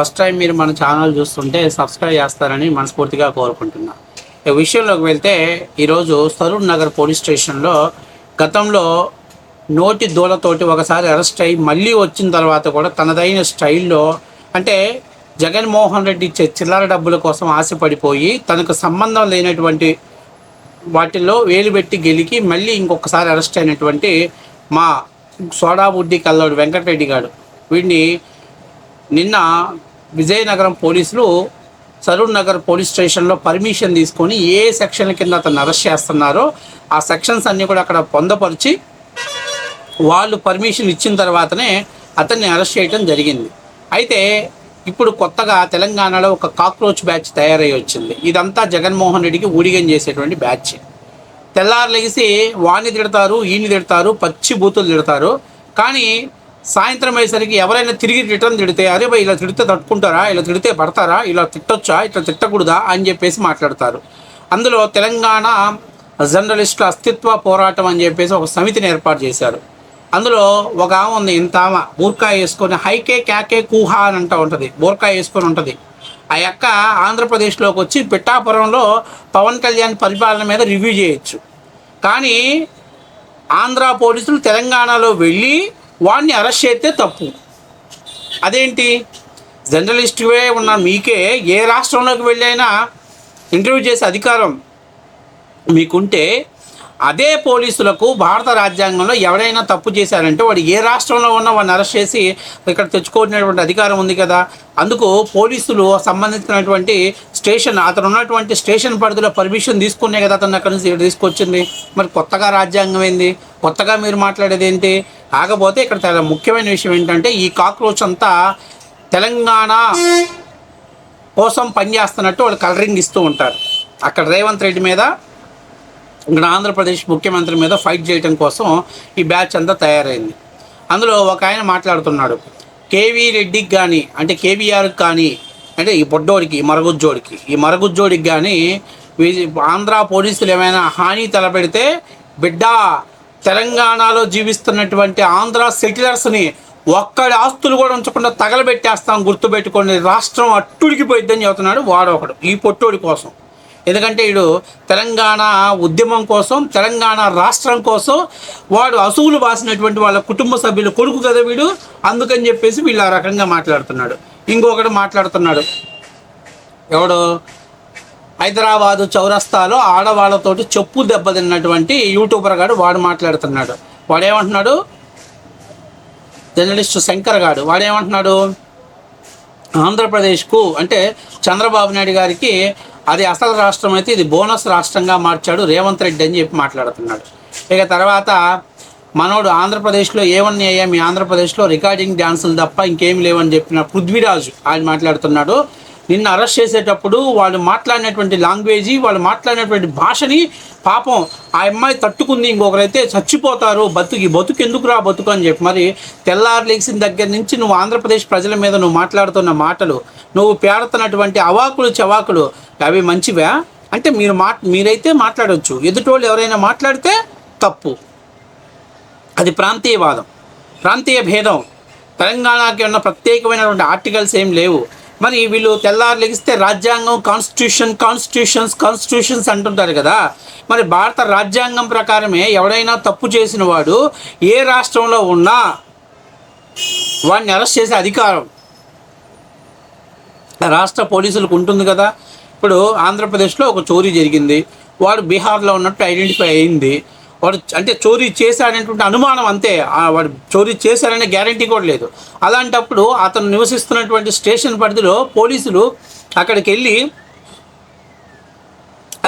First time మీరు మన channel చూస్తుంటే సబ్స్క్రైబ్ చేస్తారని మనస్ఫూర్తిగా కోరుకుంటున్నా. ఈ విషయంలోకి వెళ్తే ఈరోజు సరూర్ నగర్ పోలీస్ స్టేషన్లో గతంలో నోటి దూలతోటి ఒకసారి అరెస్ట్ అయ్యి మళ్ళీ వచ్చిన తర్వాత కూడా తనదైన స్టైల్లో, అంటే జగన్మోహన్ రెడ్డి ఇచ్చే చిల్లర డబ్బుల కోసం ఆశపడిపోయి తనకు సంబంధం లేనటువంటి వాటిల్లో వేలు పెట్టి గెలికి మళ్ళీ ఇంకొకసారి అరెస్ట్ అయినటువంటి మా సోడా బుడ్డి కల్లోడు వెంకటరెడ్డి గారు, వీడిని నిన్న విజయనగరం పోలీసులు సరూర్ నగర్ పోలీస్ స్టేషన్లో పర్మిషన్ తీసుకొని ఏ సెక్షన్ కింద అతన్ని అరెస్ట్ చేస్తున్నారో ఆ సెక్షన్స్ అన్నీ కూడా అక్కడ పొందపరిచి వాళ్ళు పర్మిషన్ ఇచ్చిన తర్వాతనే అతన్ని అరెస్ట్ చేయడం జరిగింది. అయితే ఇప్పుడు కొత్తగా తెలంగాణలో ఒక కాక్రోచ్ బ్యాచ్ తయారై వచ్చింది. ఇదంతా జగన్మోహన్ రెడ్డికి ఊడిగం చేసేటువంటి బ్యాచ్. తెల్లారు లేసి వాణ్ణి తిడతారు, ఈయన్ని తిడతారు, పచ్చి బూతులు తిడతారు. కానీ సాయంత్రం అయ్యేసరికి ఎవరైనా తిరిగి రిటర్న్ తిడితే, అరే భయ్ ఇలా తిడితే తట్టుకుంటారా, ఇలా తిడితే పడతారా, ఇలా తిట్టొచ్చా, ఇట్లా తిట్టకూడదా అని చెప్పేసి మాట్లాడతారు. అందులో తెలంగాణ జర్నలిస్టుల అస్తిత్వ పోరాటం అని చెప్పేసి ఒక సమితిని ఏర్పాటు చేశారు. అందులో ఒక ఆమె ఉంది, ఇంత ఆమె బూర్కా వేసుకొని హైకే క్యాకే కూహా అని అంటూ ఉంటుంది, బూర్కా వేసుకొని ఉంటుంది. ఆ యొక్క ఆంధ్రప్రదేశ్లోకి వచ్చి పిఠాపురంలో పవన్ కళ్యాణ్ పరిపాలన మీద రివ్యూ చేయొచ్చు. కానీ ఆంధ్ర పోలీసులు తెలంగాణలో వెళ్ళి వాడిని అరెస్ట్ చేస్తే తప్పు. అదేంటి? జర్నలిస్టువే ఉన్న మీకే ఏ రాష్ట్రంలోకి వెళ్ళైనా ఇంటర్వ్యూ చేసే అధికారం మీకుంటే, అదే పోలీసులకు భారత రాజ్యాంగంలో ఎవరైనా తప్పు చేశారంటే వాడు ఏ రాష్ట్రంలో ఉన్నా వాడిని అరెస్ట్ చేసి ఇక్కడ తెచ్చుకోవడానికి అధికారం ఉంది కదా. అందుకు పోలీసులు సంబంధించినటువంటి స్టేషన్, అతను ఉన్నటువంటి స్టేషన్ పరిధిలో పర్మిషన్ తీసుకునే కదా అతను అక్కడి నుంచి తీసుకొచ్చింది. మరి కొత్తగా రాజ్యాంగం ఏంది, కొత్తగా మీరు మాట్లాడేది ఏంటి? కాకపోతే ఇక్కడ చాలా ముఖ్యమైన విషయం ఏంటంటే, ఈ కాక్రోచ్ అంతా తెలంగాణ కోసం పనిచేస్తున్నట్టు వాళ్ళు కలరింగ్ ఇస్తూ ఉంటారు. అక్కడ రేవంత్ రెడ్డి మీద, ఇక్కడ ఆంధ్రప్రదేశ్ ముఖ్యమంత్రి మీద ఫైట్ చేయడం కోసం ఈ బ్యాచ్ అంతా తయారైంది. అందులో ఒక ఆయన మాట్లాడుతున్నాడు, కేవీ రెడ్డికి కానీ, అంటే కేవీఆర్కి కానీ, అంటే ఈ బొడ్డోడికి, ఈ మరగుజ్జోడికి కానీ ఆంధ్ర పోలీసులు ఏమైనా హాని తలపెడితే, బిడ్డ తెలంగాణలో జీవిస్తున్నటువంటి ఆంధ్ర సెటిలర్స్ని ఒక్కడి ఆస్తులు కూడా ఉంచకుండా తగలబెట్టేస్తాం, గుర్తుపెట్టుకోండి, రాష్ట్రం అట్టుడికిపోయిద్దని చెబుతున్నాడు వాడు ఒకడు, ఈ పొట్టోడి కోసం. ఎందుకంటే వీడు తెలంగాణ ఉద్యమం కోసం, తెలంగాణ రాష్ట్రం కోసం వాడు అసూలు బాసినటువంటి వాళ్ళ కుటుంబ సభ్యులు కొడుకు కదా వీడు, అందుకని చెప్పేసి వీళ్ళు ఆ రకంగా మాట్లాడుతున్నాడు. ఇంకొకటి మాట్లాడుతున్నాడు, ఎవడు హైదరాబాదు చౌరస్తాలో ఆడవాళ్ళతోటి చెప్పు దెబ్బతిన్నటువంటి యూట్యూబర్ గాడు వాడు మాట్లాడుతున్నాడు. వాడేమంటున్నాడు, జర్నలిస్ట్ శంకర్ గాడు వాడేమంటున్నాడు, ఆంధ్రప్రదేశ్కు అంటే చంద్రబాబు నాయుడు గారికి అది అసలు రాష్ట్రం అయితే ఇది బోనస్ రాష్ట్రంగా మార్చాడు రేవంత్ రెడ్డి అని చెప్పి మాట్లాడుతున్నాడు. ఇక తర్వాత మనోడు ఆంధ్రప్రదేశ్లో ఏమన్నాయ్యా మీ ఆంధ్రప్రదేశ్లో రికార్డింగ్ డ్యాన్సులు తప్ప ఇంకేమి లేవని చెప్పిన పృథ్వీరాజు ఆయన మాట్లాడుతున్నాడు. నిన్ను అరెస్ట్ చేసేటప్పుడు వాళ్ళు మాట్లాడినటువంటి లాంగ్వేజీ, వాళ్ళు మాట్లాడినటువంటి భాషని పాపం ఆ అమ్మాయి తట్టుకుంది, ఇంకొకరైతే చచ్చిపోతారు, బతుకు ఎందుకురా బతుకు అని చెప్పి. మరి తెల్లారు లేచిన దగ్గర నుంచి నువ్వు ఆంధ్రప్రదేశ్ ప్రజల మీద నువ్వు మాట్లాడుతున్న మాటలు, నువ్వు పేరుతున్నటువంటి అవాకులు చవాకులు అవి మంచివా? అంటే మీరైతే మాట్లాడవచ్చు, ఎదుటోళ్ళు ఎవరైనా మాట్లాడితే తప్పు. అది ప్రాంతీయవాదం, ప్రాంతీయ భేదం. తెలంగాణకి ఉన్న ప్రత్యేకమైనటువంటి ఆర్టికల్స్ ఏం లేవు. మరి వీళ్ళు తెల్లారు లెగిస్తే రాజ్యాంగం, కాన్స్టిట్యూషన్స్ అంటుంటారు కదా. మరి భారత రాజ్యాంగం ప్రకారమే ఎవడైనా తప్పు చేసిన వాడు ఏ రాష్ట్రంలో ఉన్నా వాడిని అరెస్ట్ చేసే అధికారం రాష్ట్ర పోలీసులకు ఉంటుంది కదా. ఇప్పుడు ఆంధ్రప్రదేశ్లో ఒక చోరీ జరిగింది, వాడు బీహార్లో ఉన్నట్టు ఐడెంటిఫై అయింది. వాడు అంటే చోరీ చేశాడనేటువంటి అనుమానం అంతే, వాడు చోరీ చేశారనే గ్యారంటీ కూడా లేదు. అలాంటప్పుడు అతను నివసిస్తున్నటువంటి స్టేషన్ పరిధిలో పోలీసులు అక్కడికి వెళ్ళి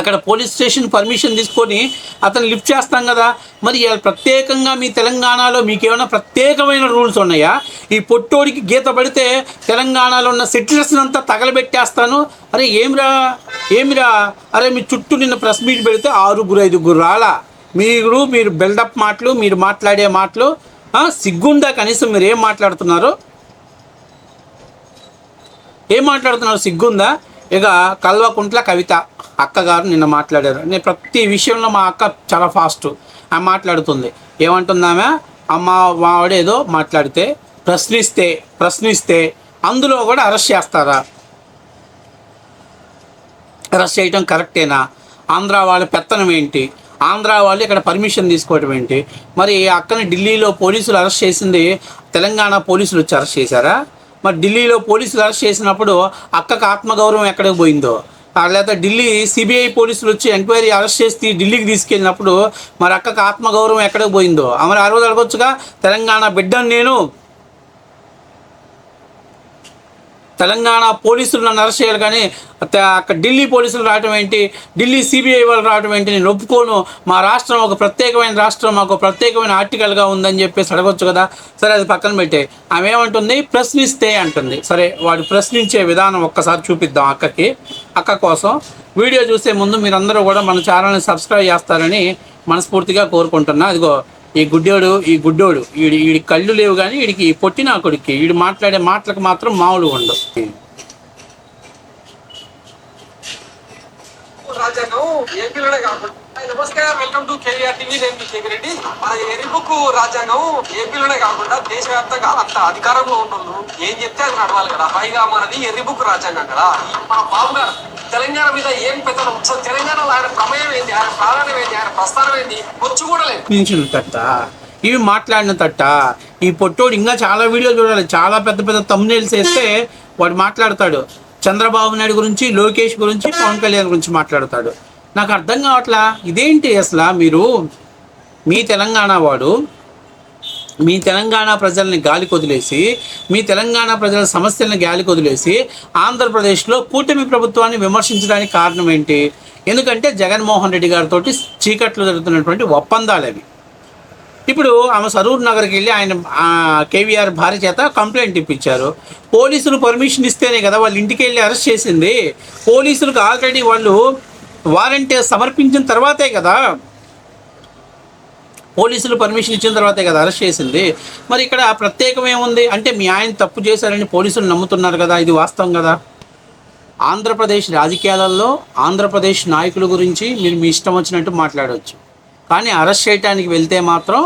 అక్కడ పోలీస్ స్టేషన్ పర్మిషన్ తీసుకొని అతను లిఫ్ట్ చేస్తాం కదా. మరి ప్రత్యేకంగా మీ తెలంగాణలో మీకేమైనా ప్రత్యేకమైన రూల్స్ ఉన్నాయా? ఈ పొట్టోడికి గీత పడితే తెలంగాణలో ఉన్న సెటిలర్స్ని అంతా తగలబెట్టేస్తాను, అరే ఏమిరా అరే మీ చుట్టూ నిన్న ప్రెస్ మీట్ పెడితే 6-5 రాలా, మీరు బిల్డప్ మాటలు, మీరు మాట్లాడే మాటలు సిగ్గుందా కనీసం? మీరు ఏం మాట్లాడుతున్నారు సిగ్గుందా? ఇక కల్వకుంట్ల కవిత అక్కగారు నిన్న మాట్లాడారు. నేను ప్రతి విషయంలో మా అక్క చాలా ఫాస్ట్ ఆమె మాట్లాడుతుంది. ఏమంటుందామె, అమ్మ వాడేదో మాట్లాడితే ప్రశ్నిస్తే అందులో కూడా అరెస్ట్ చేస్తారా? అరెస్ట్ చేయడం కరెక్టేనా? ఆంధ్ర వాళ్ళ పెత్తనం ఏంటి? ఆంధ్ర వాళ్ళు ఇక్కడ పర్మిషన్ తీసుకోవడం ఏంటి? మరి అక్కని ఢిల్లీలో పోలీసులు అరెస్ట్ చేసింది తెలంగాణ పోలీసులు వచ్చి అరెస్ట్ చేశారా? మరి ఢిల్లీలో పోలీసులు అరెస్ట్ చేసినప్పుడు అక్కకు ఆత్మగౌరవం ఎక్కడికి పోయిందో? లేకపోతే ఢిల్లీ సిబిఐ పోలీసులు వచ్చి ఎంక్వైరీ అరెస్ట్ చేసి ఢిల్లీకి తీసుకెళ్ళినప్పుడు మరి అక్కకు ఆత్మగౌరవం ఎక్కడికి పోయిందో? మరి ఆ రోజు అడగొచ్చుగా, తెలంగాణ బిడ్డను నేను, తెలంగాణ పోలీసులు నన్ను అరెస్ట్ చేయాలి కానీ అక్కడ ఢిల్లీ పోలీసులు రావడం ఏంటి, ఢిల్లీ సిబిఐ వాళ్ళు రావడం ఏంటి, నేను ఒప్పుకోను, మా రాష్ట్రం ఒక ప్రత్యేకమైన రాష్ట్రం, మాకు ప్రత్యేకమైన ఆర్టికల్గా ఉందని చెప్పేసి అడగొచ్చు కదా. సరే, అది పక్కన పెట్టే. ఆమె ఏమంటుంది? ప్రశ్నిస్తే అంటుంది. సరే, వాడు ప్రశ్నించే విధానం ఒక్కసారి చూపిద్దాం అక్కకి. అక్క కోసం వీడియో చూసే ముందు మీరందరూ కూడా మన ఛానల్ని సబ్స్క్రైబ్ చేస్తారని మనస్ఫూర్తిగా కోరుకుంటున్నా. అదిగో ఈ గుడ్డోడు వీడి కళ్ళు లేవు కానీ వీడికి పొట్టిన కొడుక్కి వీడు మాట్లాడే మాటలకు మాత్రం మామూలుగా ఉండవు. రాజ్యాంగం ఏపీలోనే కాకుండా నమస్కారం, వెల్కమ్ టు కేవీఆర్ టీవీ. నేను మీ కేవీ రెడ్డి. మన ఎర్రిబుక్ రాజ్యాంగం ఏపీలోనే కాకుండా దేశవ్యాప్తంగా అంత అధికారంలో ఉన్నోళ్ళు ఏం చెప్తే అది నడవాలి కదా. పైగా మనది ఎర్రిబుక్ రాజ్యాంగం కదా. మన బాబు గారు తెలంగాణ మీద ఏం పెత్తనం, తెలంగాణలో ఆయన ప్రమేయం ఏంది, ఆయన ప్రాధాన్యం ఏంది, ఆయన ప్రస్థానం ఏంది వచ్చి కూడా లేదు. తట్ట ఇవి మాట్లాడిన తట్ట ఈ పొట్టోడు ఇంకా చాలా వీడియోలు చూడాలి. చాలా పెద్ద పెద్ద థంబ్నెయిల్స్ వేస్తే వాడు మాట్లాడతాడు. చంద్రబాబు నాయుడు గురించి, లోకేష్ గురించి, పవన్ కళ్యాణ్ గురించి మాట్లాడతాడు. నాకు అర్థం కావట్లా, ఇదేంటి అసలు? మీరు మీ తెలంగాణ వాడు మీ తెలంగాణ ప్రజల్ని గాలికి వదిలేసి, మీ తెలంగాణ ప్రజల సమస్యలను గాలికి వదిలేసి ఆంధ్రప్రదేశ్లో కూటమి ప్రభుత్వాన్ని విమర్శించడానికి కారణం ఏంటి? ఎందుకంటే జగన్మోహన్ రెడ్డి గారితో చీకట్లు జరుగుతున్నటువంటి ఒప్పందాలు అవి. ఇప్పుడు ఆమె సరూర్ నగర్కి వెళ్ళి ఆయన కేవీఆర్ భార్య చేత కంప్లైంట్ ఇప్పించారు. పోలీసులు పర్మిషన్ ఇస్తేనే కదా వాళ్ళు ఇంటికి వెళ్ళి అరెస్ట్ చేసింది. పోలీసులకు ఆల్రెడీ వాళ్ళు వారెంట్ సమర్పించిన తర్వాతే కదా, పోలీసులు పర్మిషన్ ఇచ్చిన తర్వాతే కదా అరెస్ట్ చేసింది. మరి ఇక్కడ ప్రత్యేకం ఏముంది అంటే మీ ఆయన తప్పు చేశారని పోలీసులు నమ్ముతున్నారు కదా, ఇది వాస్తవం కదా. ఆంధ్రప్రదేశ్ రాజకీయాలలో ఆంధ్రప్రదేశ్ నాయకుల గురించి మీరు మీ ఇష్టం వచ్చినట్టు మాట్లాడవచ్చు, కానీ అరెస్ట్ చేయడానికి వెళ్తే మాత్రం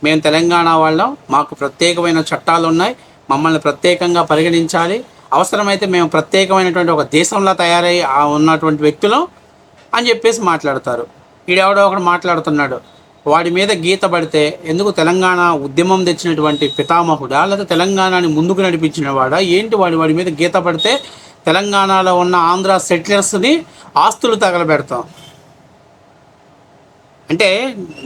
మేము తెలంగాణ వాళ్ళం, మాకు ప్రత్యేకమైన చట్టాలు ఉన్నాయి, మమ్మల్ని ప్రత్యేకంగా పరిగణించాలి, అవసరమైతే మేము ప్రత్యేకమైనటువంటి ఒక దేశంలో తయారై ఉన్నటువంటి వ్యక్తులం అని చెప్పేసి మాట్లాడతారు. ఈడెవడో ఒకడు మాట్లాడుతున్నాడు, వాడి మీద గీత పడితే ఎందుకు తెలంగాణ ఉద్యమం తెచ్చినటువంటి పితామహుడా లేదా తెలంగాణని ముందుకు నడిపించిన వాడా ఏంటి? వాడి మీద గీత పడితే తెలంగాణలో ఉన్న ఆంధ్ర సెటిలర్స్ని ఆస్తులు తగలబెడతాం అంటే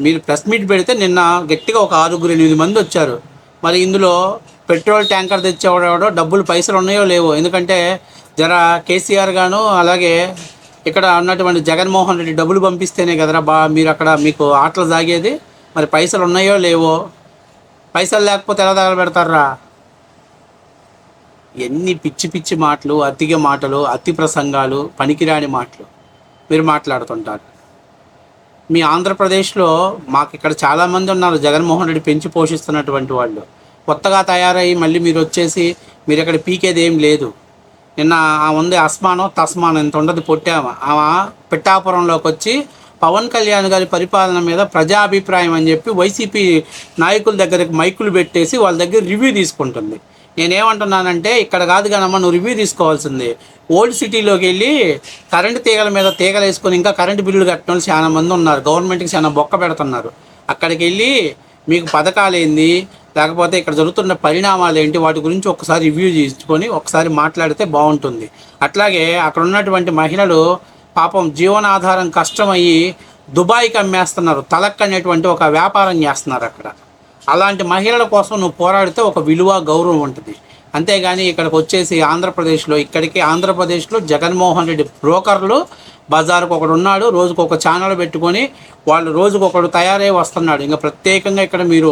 మీరు ప్రెస్ మీట్ పెడితే నిన్న గట్టిగా ఒక 6-8 మంది వచ్చారు. మరి ఇందులో పెట్రోల్ ట్యాంకర్ తెచ్చేవాడో డబ్బులు పైసలు ఉన్నాయో లేవో, ఎందుకంటే జర కేసీఆర్ గాను అలాగే ఇక్కడ ఉన్నటువంటి జగన్మోహన్ రెడ్డి డబ్బులు పంపిస్తేనే కదరా మీరు అక్కడ మీకు ఆటలు సాగేది. మరి పైసలు ఉన్నాయో లేవో, పైసలు లేకపోతే ఎలా తగలబెడతారా? ఎన్ని పిచ్చి పిచ్చి మాటలు, అతిగా మాటలు, అతి ప్రసంగాలు, పనికిరాని మాటలు మీరు మాట్లాడుతుంటారు. మీ ఆంధ్రప్రదేశ్లో మాకు ఇక్కడ చాలామంది ఉన్నారు జగన్మోహన్ రెడ్డి పెంచి పోషిస్తున్నటువంటి వాళ్ళు. కొత్తగా తయారయ్యి మళ్ళీ మీరు వచ్చేసి మీరు ఇక్కడ పీకేది ఏం లేదు. నిన్న ఉంది అస్మానో తస్మానో ఎంత ఉండదు పొట్టామా ఆమె పిఠాపురంలోకి వచ్చి పవన్ కళ్యాణ్ గారి పరిపాలన మీద ప్రజాభిప్రాయం అని చెప్పి వైసీపీ నాయకుల దగ్గరికి మైకులు పెట్టేసి వాళ్ళ దగ్గర రివ్యూ తీసుకుంటుంది. నేనేమంటున్నానంటే ఇక్కడ కాదు కానమ్మా నువ్వు రివ్యూ తీసుకోవాల్సింది ఓల్డ్ సిటీలోకి వెళ్ళి కరెంటు తీగల మీద తీగలు వేసుకొని ఇంకా కరెంటు బిల్లులు కట్టిన వాళ్ళు చాలా మంది ఉన్నారు, గవర్నమెంట్కి చాలా బొక్క పెడుతున్నారు. అక్కడికి వెళ్ళి మీకు పథకాలు ఏంది, లేకపోతే ఇక్కడ జరుగుతున్న పరిణామాలు ఏంటి, వాటి గురించి ఒకసారి రివ్యూ చేసుకొని ఒకసారి మాట్లాడితే బాగుంటుంది. అట్లాగే అక్కడ ఉన్నటువంటి మహిళలు పాపం జీవనాధారం కష్టమయ్యి దుబాయ్కి అమ్మేస్తున్నారు, తలక్ అనేటువంటి ఒక వ్యాపారం చేస్తున్నారు అక్కడ. అలాంటి మహిళల కోసం నువ్వు పోరాడితే ఒక విలువ గౌరవం ఉంటుంది. అంతేగాని ఇక్కడికి వచ్చేసి ఆంధ్రప్రదేశ్లో జగన్మోహన్ రెడ్డి బ్రోకర్లు బజారుకు ఒకడు ఉన్నాడు, రోజుకు ఒక ఛానల్ పెట్టుకొని వాళ్ళు రోజుకొకడు తయారై వస్తున్నాడు. ఇంకా ప్రత్యేకంగా ఇక్కడ మీరు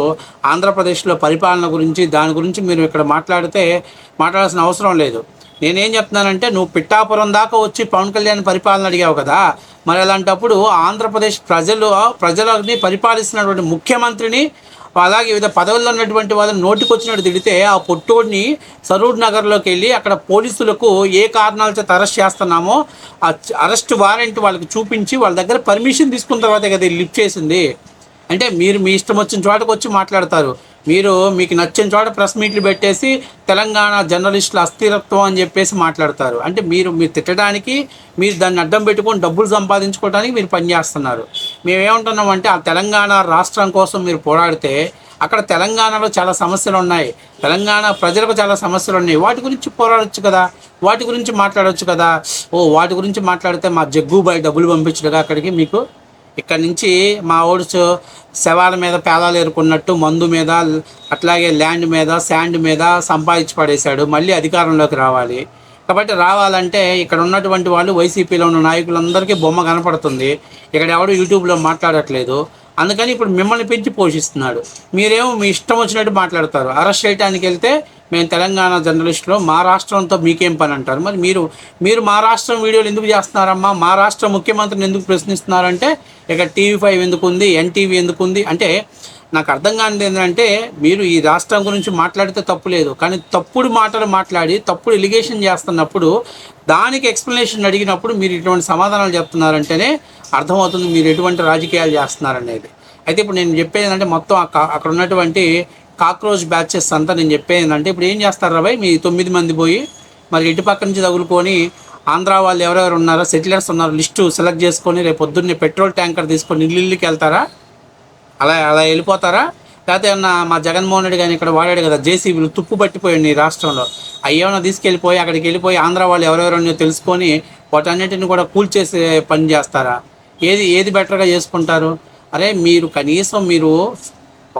ఆంధ్రప్రదేశ్లో పరిపాలన గురించి దాని గురించి మీరు ఇక్కడ మాట్లాడాల్సిన అవసరం లేదు. నేనేం చెప్తున్నానంటే నువ్వు పిఠాపురం దాకా వచ్చి పవన్ కళ్యాణ్ పరిపాలన అడిగావు కదా, మరి అలాంటప్పుడు ఆంధ్రప్రదేశ్ ప్రజలని పరిపాలిస్తున్నటువంటి ముఖ్యమంత్రిని అలాగే వివిధ పదవుల్లో ఉన్నటువంటి వాళ్ళని నోటికొచ్చినట్టు తిడితే ఆ పొట్టోడిని సరూర్ నగర్లోకి వెళ్ళి అక్కడ పోలీసులకు ఏ కారణాల చేత అరెస్ట్ చేస్తున్నామో ఆ అరెస్ట్ వారెంట్ వాళ్ళకి చూపించి వాళ్ళ దగ్గర పర్మిషన్ తీసుకున్న తర్వాతే కదా లిఫ్ట్ చేసింది. అంటే మీరు మీ ఇష్టం వచ్చిన చోటకు వచ్చి మాట్లాడతారు. మీకు నచ్చిన చోట ప్రెస్ మీట్లు పెట్టేసి తెలంగాణ జర్నలిస్టుల అస్థిరత్వం అని చెప్పేసి మాట్లాడతారు. అంటే మీరు తిట్టడానికి, మీరు దాన్ని అడ్డం పెట్టుకొని డబ్బులు సంపాదించుకోవడానికి మీరు పనిచేస్తున్నారు. మేమేమంటున్నామంటే ఆ తెలంగాణ రాష్ట్రం కోసం మీరు పోరాడితే అక్కడ తెలంగాణలో చాలా సమస్యలు ఉన్నాయి, తెలంగాణ ప్రజలకు చాలా సమస్యలు ఉన్నాయి, వాటి గురించి పోరాడొచ్చు కదా, వాటి గురించి మాట్లాడవచ్చు కదా. వాటి గురించి మాట్లాడితే మా జగ్గుబాయి డబ్బులు పంపించడుగా అక్కడికి మీకు. ఇక్కడ నుంచి మా ఓడ్స్ శవాల మీద పేదాలు ఏరుకున్నట్టు మందు మీద, అట్లాగే ల్యాండ్ మీద, శాండ్ మీద సంపాదించి పడేశాడు. మళ్ళీ అధికారంలోకి రావాలి. కాబట్టి రావాలంటే ఇక్కడ ఉన్నటువంటి వాళ్ళు వైసీపీలో ఉన్న నాయకులందరికీ బొమ్మ కనపడుతుంది. ఇక్కడ ఎవడు యూట్యూబ్లో మాట్లాడట్లేదు. అందుకని ఇప్పుడు మిమ్మల్ని పెంచి పోషిస్తున్నాడు. మీరేమో మీ ఇష్టం వచ్చినట్టు మాట్లాడతారు. అరెస్ట్ చేయడానికి వెళ్తే మేము తెలంగాణ జర్నలిస్టులు, మా రాష్ట్రంతో మీకేం పని అంటారు. మరి మీరు మా రాష్ట్రం వీడియోలు ఎందుకు చేస్తున్నారమ్మా, మా రాష్ట్ర ముఖ్యమంత్రిని ఎందుకు ప్రశ్నిస్తున్నారంటే ఇక TV5 ఎందుకు ఉంది, NTV ఎందుకు ఉంది అంటే నాకు అర్థం కానిది ఏంటంటే, మీరు ఈ రాష్ట్రం గురించి మాట్లాడితే తప్పు లేదు, కానీ తప్పుడు మాటలు మాట్లాడి తప్పుడు ఎలిగేషన్ చేస్తున్నప్పుడు దానికి ఎక్స్ప్లెనేషన్ అడిగినప్పుడు మీరు ఇటువంటి సమాధానాలు చెప్తున్నారంటేనే అర్థమవుతుంది మీరు ఎటువంటి రాజకీయాలు చేస్తున్నారనేది. అయితే ఇప్పుడు నేను చెప్పేది ఏంటంటే మొత్తం అక్కడ ఉన్నటువంటి కాక్రోచ్ బ్యాచెస్ అంతా నేను చెప్పేది ఏంటంటే, ఇప్పుడు ఏం చేస్తారు రాబాయ్, మీ 9 మంది పోయి మరి ఇటు పక్క నుంచి తగులుకొని ఆంధ్ర వాళ్ళు ఎవరెవరు ఉన్నారో సెటిలర్స్ ఉన్నారో లిస్టు సెలెక్ట్ చేసుకొని రేపు పొద్దున్నే పెట్రోల్ ట్యాంకర్ తీసుకొని ఇల్లుకి వెళ్తారా? అలా వెళ్ళిపోతారా? లేకపోతే ఏమన్నా మా జగన్మోహన్ రెడ్డి కానీ ఇక్కడ వాడాడు కదా JCBలు, తుప్పు పట్టిపోయింది ఈ రాష్ట్రంలో, అయ్యేమన్నా తీసుకెళ్ళిపోయి అక్కడికి వెళ్ళిపోయి ఆంధ్ర వాళ్ళు ఎవరెవరో తెలుసుకొని వాటన్నిటిని కూడా కూల్చేసే పని చేస్తారా? ఏది బెటర్గా చేసుకుంటారు? అరే మీరు కనీసం మీరు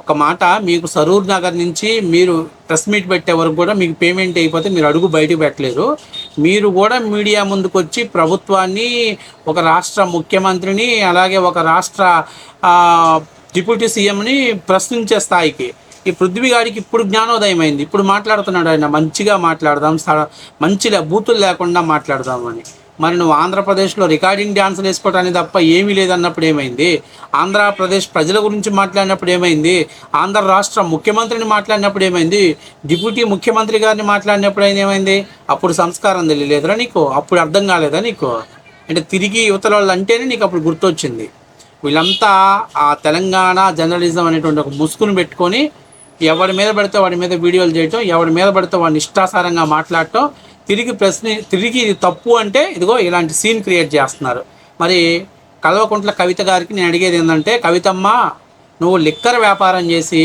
ఒక మాట, మీకు సరూర్ నగర్ నుంచి మీరు ప్రెస్ మీట్ పెట్టే వరకు కూడా మీకు పేమెంట్ అయిపోతే మీరు అడుగు బయటకు పెట్టలేరు. మీరు కూడా మీడియా ముందుకు వచ్చి ప్రభుత్వాన్ని, ఒక రాష్ట్ర ముఖ్యమంత్రిని, అలాగే ఒక రాష్ట్ర డిప్యూటీ సీఎంని ప్రశ్నించే స్థాయికి ఈ పృథ్వీగాడికి ఇప్పుడు జ్ఞానోదయం అయింది. ఇప్పుడు మాట్లాడుతున్నాడు ఆయన, మంచిగా మాట్లాడదాం, మంచిగా బూతులు లేకుండా మాట్లాడదామని. మరి నువ్వు ఆంధ్రప్రదేశ్లో రికార్డింగ్ డ్యాన్సులు వేసుకోవటానికి తప్ప ఏమీ లేదన్నప్పుడు ఏమైంది? ఆంధ్రప్రదేశ్ ప్రజల గురించి మాట్లాడినప్పుడు ఏమైంది? ఆంధ్ర రాష్ట్ర ముఖ్యమంత్రిని మాట్లాడినప్పుడు ఏమైంది? డిప్యూటీ ముఖ్యమంత్రి గారిని మాట్లాడినప్పుడు ఏమైంది? అప్పుడు సంస్కారం తెలియలేదురా నీకు? అప్పుడు అర్థం కాలేదా నీకు? అంటే తిరిగి యువతల వాళ్ళు అంటేనే నీకు అప్పుడు గుర్తొచ్చింది. వీళ్ళంతా ఆ తెలంగాణ జర్నలిజం అనేటువంటి ఒక ముసుగును పెట్టుకొని ఎవరి మీద పడితే వాడి మీద వీడియోలు చేయటం, ఎవరి మీద పడితే వాడిని ఇష్టాసారంగా మాట్లాడటం, తిరిగి ఇది తప్పు అంటే ఇదిగో ఇలాంటి సీన్ క్రియేట్ చేస్తున్నారు. మరి కల్వకుంట్ల కవిత గారికి నేను అడిగేది ఏంటంటే, కవితమ్మ నువ్వు లిక్కర్ వ్యాపారం చేసి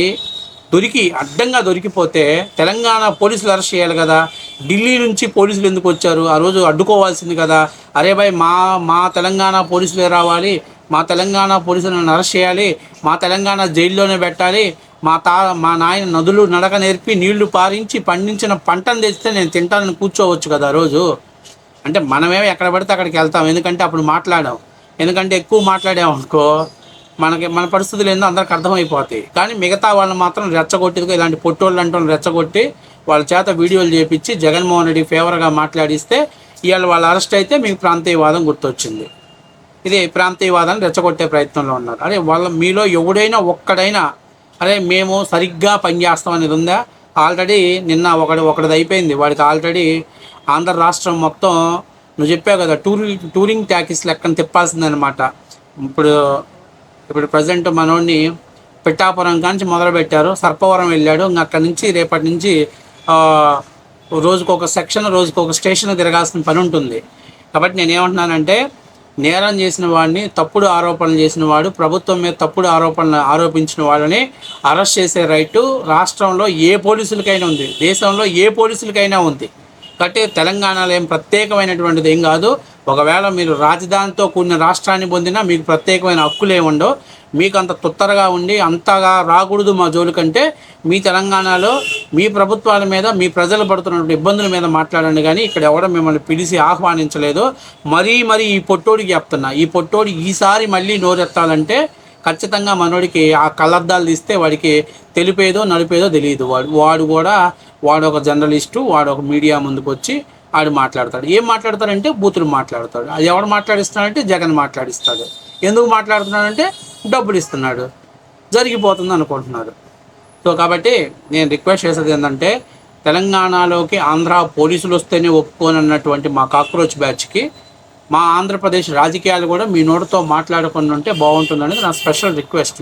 అడ్డంగా దొరికిపోతే తెలంగాణ పోలీసులు అరెస్ట్ చేయాలి కదా, ఢిల్లీ నుంచి పోలీసులు ఎందుకు వచ్చారు? ఆ రోజు అడ్డుకోవాల్సింది కదా. అరే భాయ్ మా తెలంగాణ పోలీసులే రావాలి, మా తెలంగాణ పోలీసులను అరెస్ట్ చేయాలి, మా తెలంగాణ జైల్లోనే పెట్టాలి, మా నాయన నదులు నడక నేర్పి నీళ్లు పారించి పండించిన పంటను తెచ్చితే నేను తింటానని కూర్చోవచ్చు కదా రోజు. అంటే మనమేమో ఎక్కడ పడితే అక్కడికి వెళ్తాం, ఎందుకంటే అప్పుడు మాట్లాడాం. ఎందుకంటే ఎక్కువ మాట్లాడామనుకో మన పరిస్థితులు ఏందో అందరికి అర్థమైపోతాయి. కానీ మిగతా వాళ్ళు మాత్రం రెచ్చగొట్టేదిగా ఇలాంటి పొట్టోళ్ళు అంటూ రెచ్చగొట్టి వాళ్ళ చేత వీడియోలు చేపించి జగన్మోహన్ రెడ్డి ఫేవర్గా మాట్లాడిస్తే ఇవాళ వాళ్ళు అరెస్ట్ అయితే మీకు ప్రాంతీయవాదం గుర్తొచ్చింది. ఇది ప్రాంతీయవాదాన్ని రెచ్చగొట్టే ప్రయత్నంలో ఉన్నారు. అరే మీలో ఎవడైనా ఒక్కడైనా అరే మేము సరిగ్గా పనిచేస్తాం అనేది ఉందా? ఆల్రెడీ నిన్న ఒకటిది అయిపోయింది. వాడికి ఆల్రెడీ ఆంధ్ర రాష్ట్రం మొత్తం నువ్వు చెప్పావు కదా టూరింగ్ ట్యాక్సీస్ లెక్కన తిప్పాల్సిందనమాట. ఇప్పుడు ప్రజెంట్ మనోడిని పిఠాపురం కాంచి మొదలుపెట్టారు, సర్పవరం వెళ్ళాడు, ఇంకా అక్కడి నుంచి రేపటి నుంచి రోజుకొక సెక్షన్, రోజుకొక స్టేషన్ తిరగాల్సిన పని ఉంటుంది. కాబట్టి నేనేమంటున్నానంటే, నేరం చేసిన వాడిని, తప్పుడు ఆరోపణలు చేసిన వాడు, ప్రభుత్వం మీద తప్పుడు ఆరోపణలు ఆరోపించిన వాళ్ళని అరెస్ట్ చేసే రైటు రాష్ట్రంలో ఏ పోలీసులకైనా ఉంది, దేశంలో ఏ పోలీసులకైనా ఉంది. కాబట్టి తెలంగాణలో ఏం ప్రత్యేకమైనటువంటిది ఏం కాదు. ఒకవేళ మీరు రాజధానితో కూడిన రాష్ట్రాన్ని పొందినా మీకు ప్రత్యేకమైన హక్కులు ఏముండవు. మీకు అంత తొత్తరగా ఉండి అంతగా రాకూడదు మా జోలికంటే మీ తెలంగాణలో మీ ప్రభుత్వాల మీద, మీ ప్రజలు పడుతున్నటువంటి ఇబ్బందుల మీద మాట్లాడండి. కానీ ఇక్కడ ఎవడో మిమ్మల్ని పిలిచి ఆహ్వానించలేదు. మరీ ఈ పొట్టోడికి చెప్తున్నా, ఈ పొట్టోడి ఈసారి మళ్ళీ నోరెత్తాలంటే ఖచ్చితంగా మనోడికి ఆ కళ్ళద్దాలు తీస్తే వాడికి తెలిపేదో నడిపేదో తెలియదు. వాడు ఒక జర్నలిస్టు, వాడు ఒక మీడియా ముందుకు వచ్చి ఆడు మాట్లాడతాడు. ఏం మాట్లాడతాడంటే బూతులు మాట్లాడతాడు. అది ఎవడు మాట్లాడిస్తున్నాడంటే జగన్ మాట్లాడిస్తాడు. ఎందుకు మాట్లాడుతున్నాడంటే డబ్బులు ఇస్తున్నాడు, జరిగిపోతుంది అనుకుంటున్నాడు. సో కాబట్టి నేను రిక్వెస్ట్ చేసేది ఏంటంటే, తెలంగాణలోకి ఆంధ్ర పోలీసులు వస్తేనే ఒప్పుకోనన్నటువంటి మా కాక్రోచ్ బ్యాచ్కి మా ఆంధ్రప్రదేశ్ రాజకీయాలు కూడా మీ నోటితో మాట్లాడకుండా ఉంటే బాగుంటుందనేది నా స్పెషల్ రిక్వెస్ట్.